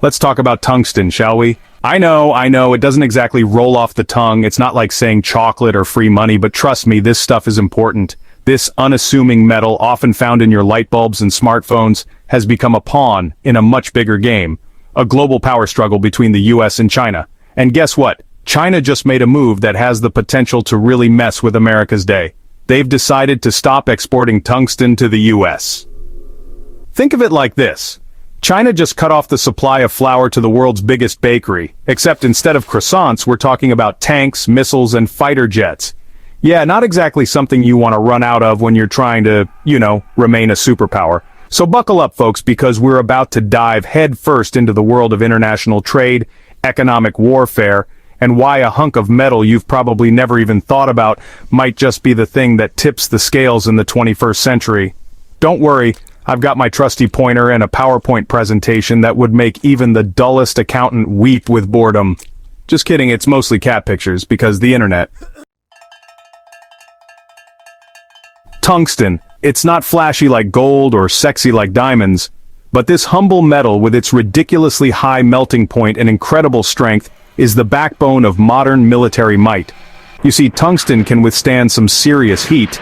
Let's talk about tungsten, shall we? I know, it doesn't exactly roll off the tongue. It's not like saying chocolate or free money, but trust me, this stuff is important. This unassuming metal, often found in your light bulbs and smartphones, has become a pawn in a much bigger game. A global power struggle between the US and China. And guess what? China just made a move that has the potential to really mess with America's day. They've decided to stop exporting tungsten to the US. Think of it like this. China just cut off the supply of flour to the world's biggest bakery, except instead of croissants, we're talking about tanks, missiles, and fighter jets. Yeah, not exactly something you want to run out of when you're trying to, remain a superpower. So buckle up, folks, because we're about to dive headfirst into the world of international trade, economic warfare, and why a hunk of metal you've probably never even thought about might just be the thing that tips the scales in the 21st century. Don't worry, I've got my trusty pointer and a PowerPoint presentation that would make even the dullest accountant weep with boredom. Just kidding, it's mostly cat pictures, because the internet. Tungsten. It's not flashy like gold or sexy like diamonds, but this humble metal with its ridiculously high melting point and incredible strength is the backbone of modern military might. You see, tungsten can withstand some serious heat.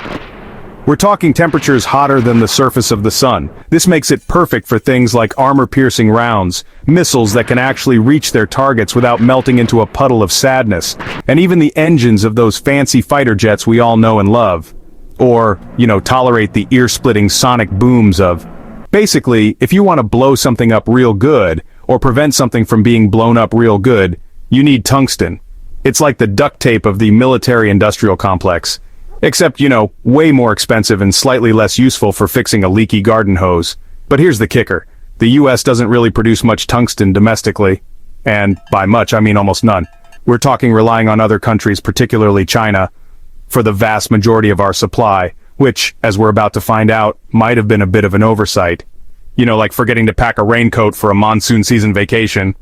We're talking temperatures hotter than the surface of the sun. This makes it perfect for things like armor-piercing rounds, missiles that can actually reach their targets without melting into a puddle of sadness, and even the engines of those fancy fighter jets we all know and love. Or, tolerate the ear-splitting sonic booms of. Basically, if you want to blow something up real good, or prevent something from being blown up real good, you need tungsten. It's like the duct tape of the military-industrial complex. Except, way more expensive and slightly less useful for fixing a leaky garden hose. But here's the kicker. The US doesn't really produce much tungsten domestically. And by much, I mean almost none. We're talking relying on other countries, particularly China, for the vast majority of our supply, which, as we're about to find out, might have been a bit of an oversight. Like forgetting to pack a raincoat for a monsoon season vacation.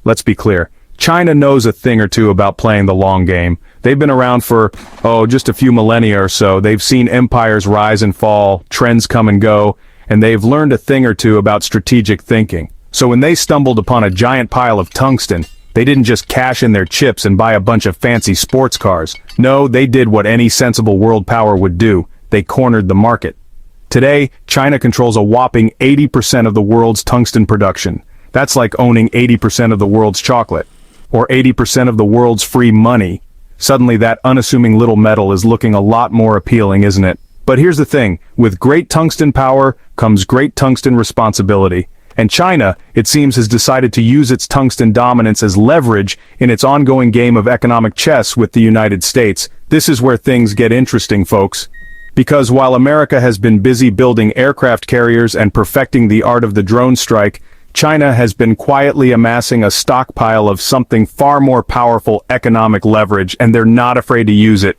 Let's be clear. China knows a thing or two about playing the long game. They've been around for, just a few millennia or so. They've seen empires rise and fall, trends come and go, and they've learned a thing or two about strategic thinking. So when they stumbled upon a giant pile of tungsten, they didn't just cash in their chips and buy a bunch of fancy sports cars. No, they did what any sensible world power would do. They cornered the market. Today, China controls a whopping 80% of the world's tungsten production. That's like owning 80% of the world's chocolate. Or 80% of the world's free money. Suddenly that unassuming little metal is looking a lot more appealing, isn't it? But here's the thing, with great tungsten power comes great tungsten responsibility. And China, it seems, has decided to use its tungsten dominance as leverage in its ongoing game of economic chess with the United States. This is where things get interesting, folks. Because while America has been busy building aircraft carriers and perfecting the art of the drone strike, China has been quietly amassing a stockpile of something far more powerful economic leverage, and they're not afraid to use it.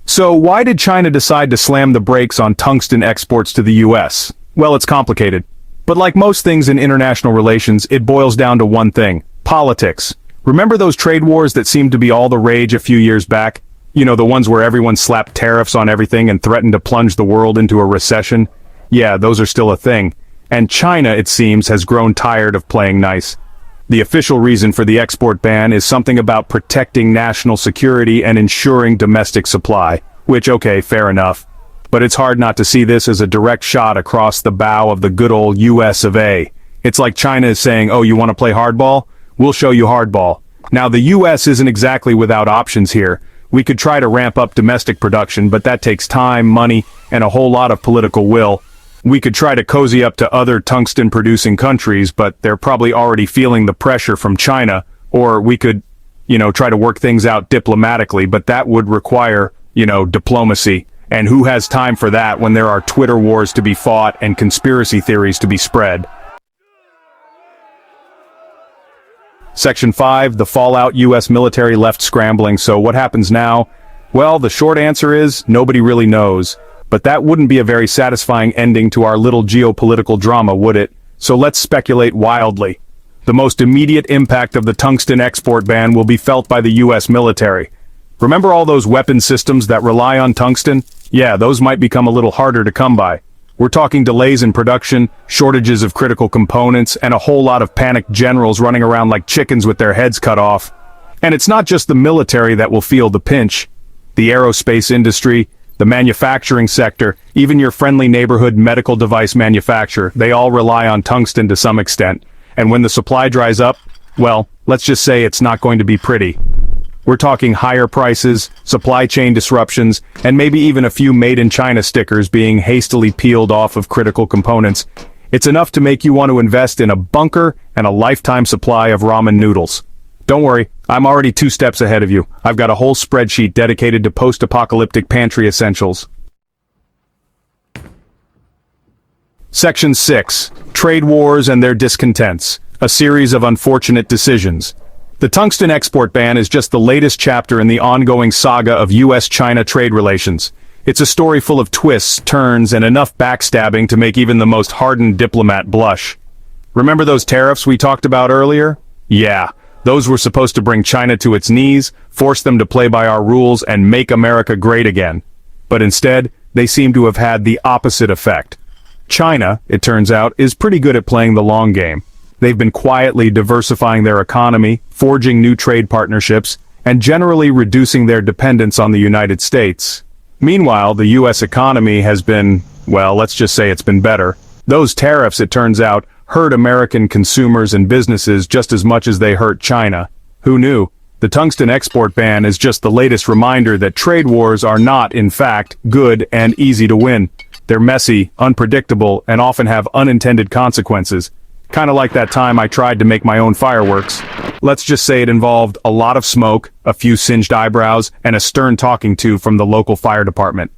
So why did China decide to slam the brakes on tungsten exports to the US? Well, it's complicated. But like most things in international relations, it boils down to one thing: politics. Remember those trade wars that seemed to be all the rage a few years back? The ones where everyone slapped tariffs on everything and threatened to plunge the world into a recession? Yeah, those are still a thing. And China, it seems, has grown tired of playing nice. The official reason for the export ban is something about protecting national security and ensuring domestic supply. Which, okay, fair enough. But it's hard not to see this as a direct shot across the bow of the good old US of A. It's like China is saying, oh, you want to play hardball? We'll show you hardball. Now, the US isn't exactly without options here. We could try to ramp up domestic production, but that takes time, money, and a whole lot of political will. We could try to cozy up to other tungsten-producing countries, but they're probably already feeling the pressure from China. Or we could, try to work things out diplomatically, but that would require, diplomacy. And who has time for that when there are Twitter wars to be fought and conspiracy theories to be spread? Section 5, the fallout. US military left scrambling. So what happens now? Well, the short answer is nobody really knows. But that wouldn't be a very satisfying ending to our little geopolitical drama, would it? So let's speculate wildly. The most immediate impact of the tungsten export ban will be felt by the US military. Remember all those weapon systems that rely on tungsten? Yeah, those might become a little harder to come by. We're talking delays in production, shortages of critical components, and a whole lot of panicked generals running around like chickens with their heads cut off. And it's not just the military that will feel the pinch. The aerospace industry, the manufacturing sector, even your friendly neighborhood medical device manufacturer, they all rely on tungsten to some extent. And when the supply dries up, well, let's just say it's not going to be pretty. We're talking higher prices, supply chain disruptions, and maybe even a few made-in-China stickers being hastily peeled off of critical components. It's enough to make you want to invest in a bunker and a lifetime supply of ramen noodles. Don't worry, I'm already 2 steps ahead of you. I've got a whole spreadsheet dedicated to post-apocalyptic pantry essentials. Section 6. Trade Wars and Their Discontents. A series of unfortunate decisions. The tungsten export ban is just the latest chapter in the ongoing saga of US-China trade relations. It's a story full of twists, turns, and enough backstabbing to make even the most hardened diplomat blush. Remember those tariffs we talked about earlier? Yeah, those were supposed to bring China to its knees, force them to play by our rules, and make America great again. But instead, they seem to have had the opposite effect. China, it turns out, is pretty good at playing the long game. They've been quietly diversifying their economy, forging new trade partnerships, and generally reducing their dependence on the United States. Meanwhile, the US economy has been, well, let's just say it's been better. Those tariffs, it turns out, hurt American consumers and businesses just as much as they hurt China. Who knew? The tungsten export ban is just the latest reminder that trade wars are not, in fact, good and easy to win. They're messy, unpredictable, and often have unintended consequences. Kinda like that time I tried to make my own fireworks. Let's just say it involved a lot of smoke, a few singed eyebrows, and a stern talking to from the local fire department.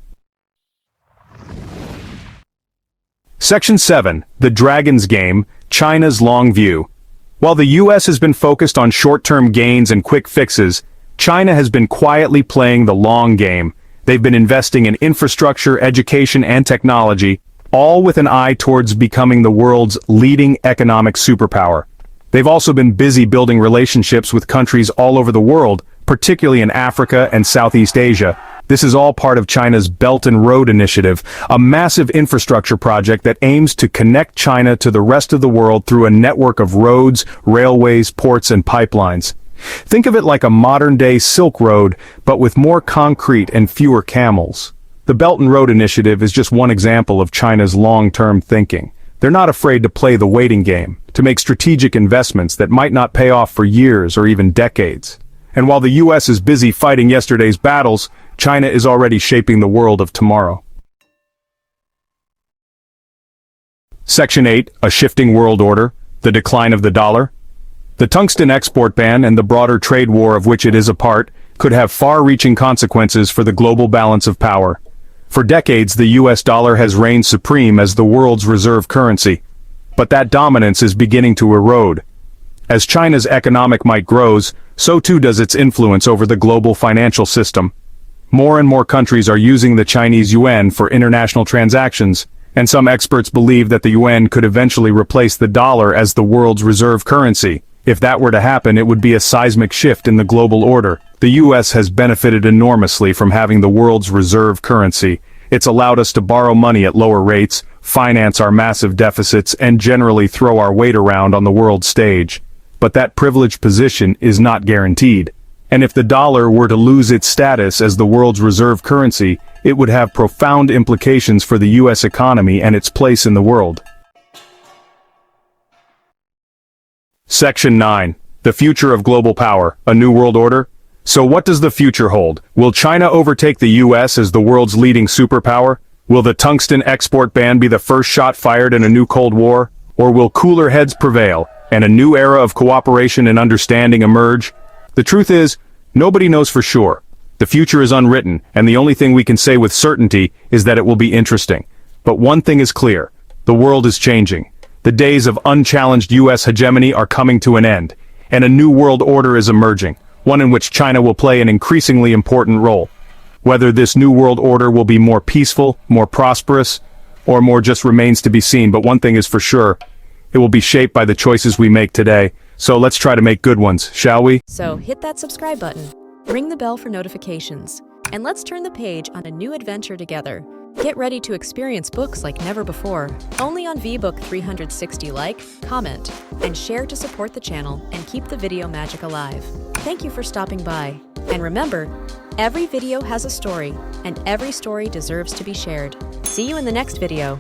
Section 7. The Dragon's Game, China's Long View. While the US has been focused on short-term gains and quick fixes, China has been quietly playing the long game. They've been investing in infrastructure, education, and technology, all with an eye towards becoming the world's leading economic superpower. They've also been busy building relationships with countries all over the world, particularly in Africa and Southeast Asia. This is all part of China's Belt and Road Initiative, a massive infrastructure project that aims to connect China to the rest of the world through a network of roads, railways, ports, and pipelines. Think of it like a modern-day Silk Road, but with more concrete and fewer camels. The Belt and Road Initiative is just one example of China's long-term thinking. They're not afraid to play the waiting game, to make strategic investments that might not pay off for years or even decades. And while the US is busy fighting yesterday's battles, China is already shaping the world of tomorrow. Section 8. A Shifting World Order, The Decline of the Dollar. The tungsten export ban and the broader trade war of which it is a part could have far-reaching consequences for the global balance of power. For decades, the US dollar has reigned supreme as the world's reserve currency. But that dominance is beginning to erode. As China's economic might grows, so too does its influence over the global financial system. More and more countries are using the Chinese yuan for international transactions, and some experts believe that the yuan could eventually replace the dollar as the world's reserve currency. If that were to happen, it would be a seismic shift in the global order. The US has benefited enormously from having the world's reserve currency. It's allowed us to borrow money at lower rates, finance our massive deficits, and generally throw our weight around on the world stage. But that privileged position is not guaranteed. And if the dollar were to lose its status as the world's reserve currency, it would have profound implications for the US economy and its place in the world. Section 9. The Future of Global Power, A New World Order. So what does the future hold? Will China overtake the US as the world's leading superpower? Will the tungsten export ban be the first shot fired in a new Cold War? Or will cooler heads prevail, and a new era of cooperation and understanding emerge? The truth is, nobody knows for sure. The future is unwritten, and the only thing we can say with certainty is that it will be interesting. But one thing is clear. The world is changing. The days of unchallenged US hegemony are coming to an end, and a new world order is emerging, one in which China will play an increasingly important role. Whether this new world order will be more peaceful, more prosperous, or more just remains to be seen, but one thing is for sure, it will be shaped by the choices we make today. So let's try to make good ones, shall we? So hit that subscribe button, ring the bell for notifications, and let's turn the page on a new adventure together. Get ready to experience books like never before, only on VBook 360. Like, comment, and share to support the channel and keep the video magic alive. Thank you for stopping by. And remember, every video has a story, and every story deserves to be shared. See you in the next video.